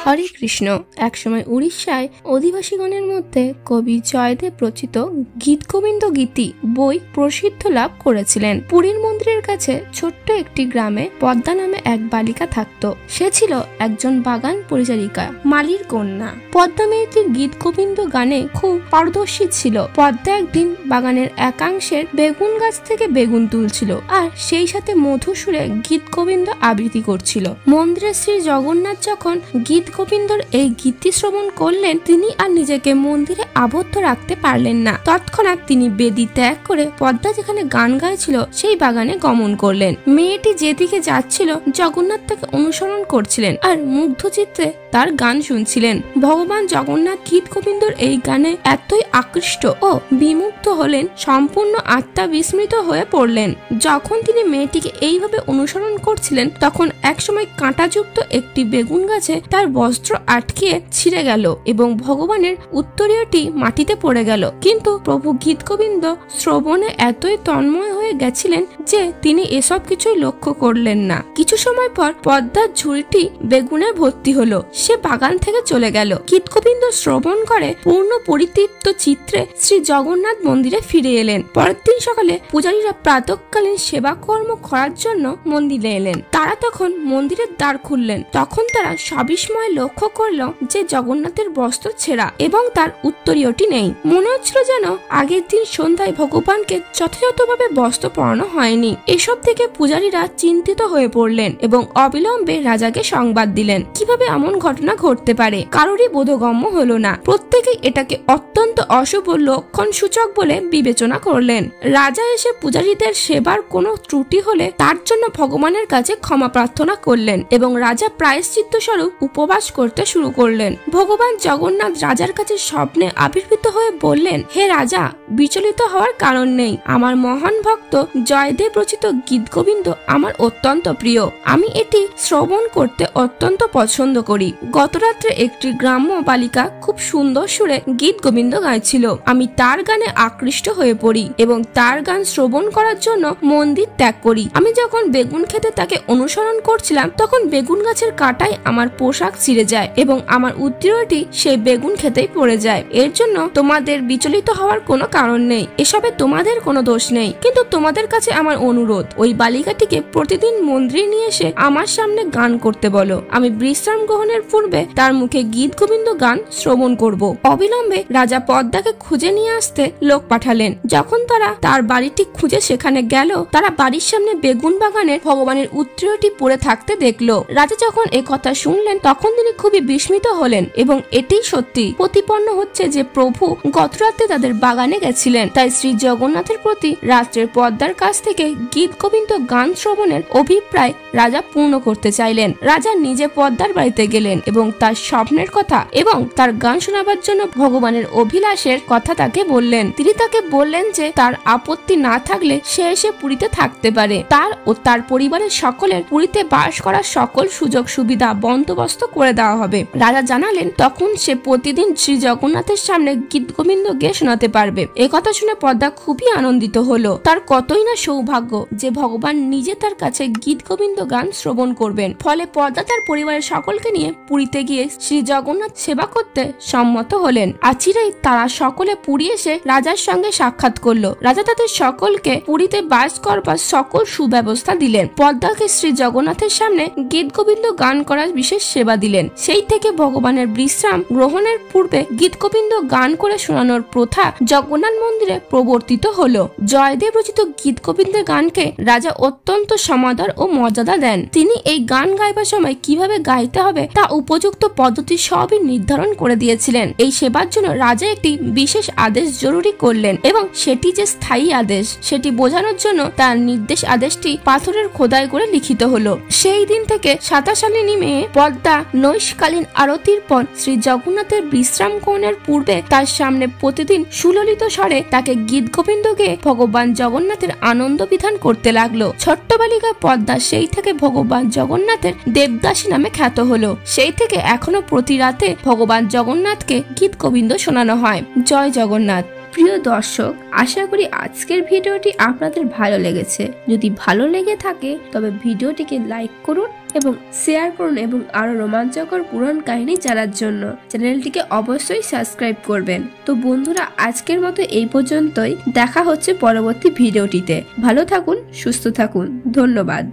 হরে কৃষ্ণ। একসময় উড়িষ্যায় অধিবাসীগণের মধ্যে কবি জয়দেব রচিত গীত গোবিন্দ গীতি বই প্রসিদ্ধ লাভ করেছিলেন। পুরীর মন্দিরের কাছে ছোট্ট একটি গ্রামে পদ্মা নামে এক বালিকা থাকত। সে ছিল একজন বাগান পরিচারিকা, মালির কন্যা। পদ্মা মেয়েটির গীত গোবিন্দ গানে খুব পারদর্শী ছিল। পদ্মা একদিন বাগানের একাংশের বেগুন গাছ থেকে বেগুন তুলছিল আর সেই সাথে মধুর সুরে গীত গোবিন্দ আবৃত্তি করছিল। মন্দিরের শ্রী জগন্নাথ যখন গীত গোবিন্দর এই গীতি শ্রবণ করলেন, তিনি আর নিজেকে মন্দিরে আবদ্ধ রাখতে পারলেন না। তৎক্ষণাৎ তিনি বেদি ত্যাগ করে পদ্মা যেখানে গান গাইছিল সেই বাগানে গমন করলেন। মেয়েটি যেদিকে যাচ্ছিল জগন্নাথ তাকে অনুসরণ করছিলেন আর মুগ্ধ চিত্তে তার গান শুনছিলেন। ভগবান জগন্নাথ গীত গোবিন্দর এই গানে এতই আকৃষ্ট ও বিমুগ্ধ হলেন, সম্পূর্ণ আত্মা বিস্মৃত হয়ে পড়লেন। যখন তিনি মেয়েটিকে এইভাবে অনুসরণ করছিলেন, তখন একসময় কাঁটাযুক্ত একটি বেগুন গাছে তার বস্ত্র আটকে ছিঁড়ে গেল এবং ভগবানের উত্তরীয়টি মাটিতে পড়ে গেল। কিন্তু প্রভু গীত গোবিন্দ শ্রবণে এতই তন্ময় হয়ে গেছিলেন যে তিনি এসব কিছুই লক্ষ্য করলেন না। কিছু সময় পর পদ্মার ঝুড়িটি বেগুনে ভর্তি হলো। সে বাগান থেকে চলে গেল। গীত গোবিন্দ শ্রবণ করে পূর্ণ পরিতৃপ্ত চিত্রে শ্রী জগন্নাথ মন্দিরে ফিরে এলেন। পরের দিন সকালে পূজারীরা প্রাতঃকালীন সেবা কর্ম করার জন্য মন্দিরে এলেন। তারা তখন মন্দিরের দ্বার খুললেন। তখন তারা সবিস্ময়ে লক্ষ্য করল যে জগন্নাথের বস্ত্র ছেঁড়া এবং তার উত্তরীয়টি নেই। মনে হচ্ছিল যেন আগের দিন সন্ধ্যায় ভগবানকে যথাযথভাবে বস্ত্র পরানো হয়নি। এসব থেকে পূজারীরা চিন্তিত হয়ে পড়লেন এবং অবিলম্বে রাজাকে সংবাদ দিলেন। কিভাবে এমন ঘটনা ঘটতে পারে কারোরই বোধগম্য হলো না। প্রত্যেকেই এটাকে অত্যন্ত অশুভ লক্ষণ সূচক বলে বিবেচনা করলেন। রাজা এসে পূজারীদের সেবার কোনো ত্রুটি হলে তার জন্য ভগবানের কাছে ক্ষমা প্রার্থনা করলেন এবং রাজা প্রায়শ্চিত্ত স্বরূপ উপবাস করতে শুরু করলেন। ভগবান জগন্নাথ রাজার কাছে স্বপ্নে আবির্ভূত হয়ে বললেন, হে রাজা, বিচলিত হওয়ার কারণ নেই। আমার মহান ভক্ত জয়দেব রচিত গীত গোবিন্দ আমার অত্যন্ত প্রিয়। আমি এটি শ্রবণ করতে অত্যন্ত পছন্দ করি। গতরাত্রে একটি গ্রাম্য বালিকা খুব সুন্দর সুরে গীত গোবিন্দ গাইছিল। আমি তার গানে আকৃষ্ট হয়ে পড়ি এবং তার গান শ্রবণ করার জন্য মন্দির ত্যাগ করি। আমি যখন বেগুন খেতে তাকে অনুসরণ করছিলাম, তখন বেগুন গাছের কাঁটায় আমার পোশাক ছিঁড়ে যায় এবং আমার উত্তরীয়টি সেই বেগুন খেতেই পড়ে যায়। এর জন্য তোমাদের বিচলিত হওয়ার কোনো কারণ নেই। এসবে তোমাদের কোনো দোষ নেই। কিন্তু তোমাদের কাছে আমার অনুরোধ, ওই বালিকাটিকে প্রতিদিন মন্দিরে নিয়ে এসে আমার সামনে গান করতে বলো। আমি বিশ্রাম গ্রহণের পূর্বে তার মুখে গীত গোবিন্দ গান শ্রবণ করব। অবিলম্বে রাজা পদ্মাকে খুঁজে নিয়ে আসতে লোক পাঠালেন। যখন তারা তার বাড়িটি খুঁজে সেখানে গেল, তারা বাড়ির সামনে বেগুন বাগানের ভগবানের উত্তরীয়টি পড়ে থাকতে দেখলো। রাজা যখন এ কথা শুনলেন, তখন তিনি খুবই বিস্মিত হলেন এবং এটিই সত্যি প্রতিপন্ন হচ্ছে যে প্রভু গতরাতে তাদের বাগানে গেছিলেন। তাই শ্রী জগন্নাথের প্রতি রাত্রের পদ্মার কাছ থেকে গীত গোবিন্দ গান শ্রবণের অভিপ্রায় রাজা পূর্ণ করতে চাইলেন। রাজা নিজে পদ্মার বাড়িতে গেলেন এবং তার স্বপ্নের কথা এবং তার গান শোনাবার জন্য ভগবানের অভিলাষের কথা তাকে বললেন। তিনি তাকে বললেন যে তার আপত্তি না থাকলে সে এসে পুরীতে থাকতে পারে। তার ও তার পরিবারের সকলের পুরীতে বাস করার সকল সুযোগ সুবিধা বন্দোবস্ত করে দেওয়া হবে। রাজা জানালেন তখন সে প্রতিদিন শ্রী জগন্নাথের সামনে গীত গোবিন্দ গেয়ে শোনাতে পারবে। কথা শুনে পদ্মা খুবই আনন্দিত হলো। তার কতই না সৌভাগ্য যে ভগবান নিজে তার কাছে গীত গোবিন্দ গান শ্রবণ করবেন। ফলে পদ্মা তার পরিবারের সকলকে নিয়ে পুরীতে গিয়ে শ্রী জগন্নাথ সেবা করতে সম্মত হলেন। আচিরেই তারা সকলে পুরী এসে রাজার সঙ্গে সাক্ষাৎ করলো। রাজা তাদের সকলকে পুরীতে বাস করবার সকল সুব্যবস্থা দিলেন। পদ্মাকে শ্রী জগন্নাথের সামনে গীত গোবিন্দ গান করার বিশেষ সেবা দিলেন। সেই থেকে ভগবানের বিশ্রাম গ্রহণের পূর্বে গীত গোবিন্দ গান করে শোনানোর প্রথা জগন্নাথ মন্দিরে প্রবর্তিত হলো। জয়দেব রচিত গীত গোবিন্দের গানকে রাজা অত্যন্ত সমাদর ও মর্যাদা দেন। তিনি এই গান গাইবার সময় কিভাবে গাইতে হবে তা উপযুক্ত পদ্ধতি সবই নির্ধারণ করে দিয়েছিলেন। এই সেবার জন্য রাজা একটি বিশেষ আদেশ জরুরি করলেন এবং সেটি যে স্থায়ী আদেশ সেটি বোঝানোর জন্য তার নির্দেশ আদেশটি পাথরের খোদাই করে লিখিত হলো। সেই দিন থেকে 27 মেয়ে পদ্মা নৈশকালীন আরতির পর শ্রী জগন্নাথের বিশ্রাম গ্রহণের পূর্বে তার সামনে প্রতিদিন সুললিত স্বরে তাকে গীত গোবিন্দ গেয়ে ভগবান জগন্নাথের আনন্দ বিধান করতে লাগলো। ছোট্ট বালিকা পদ্মা সেই থেকে ভগবান জগন্নাথের দেবদাসী নামে খ্যাত হলো। সেই থেকে এখনো প্রতি রাতে ভগবান জগন্নাথকে গীত গোবিন্দ শোনানো হয়। জয় জগন্নাথ। প্রিয় দর্শক, আশা করি আজকের ভিডিওটি আপনাদের ভালো লেগেছে। যদি ভালো লেগে থাকে তবে ভিডিওটিকে লাইক করুন এবং শেয়ার করুন এবং আরো রোমাঞ্চকর পুরাণ কাহিনী জানার জন্য চ্যানেলটিকে অবশ্যই সাবস্ক্রাইব করবেন। তো বন্ধুরা, আজকের মতো এই পর্যন্তই। দেখা হচ্ছে পরবর্তী ভিডিওটিতে। ভালো থাকুন, সুস্থ থাকুন, ধন্যবাদ।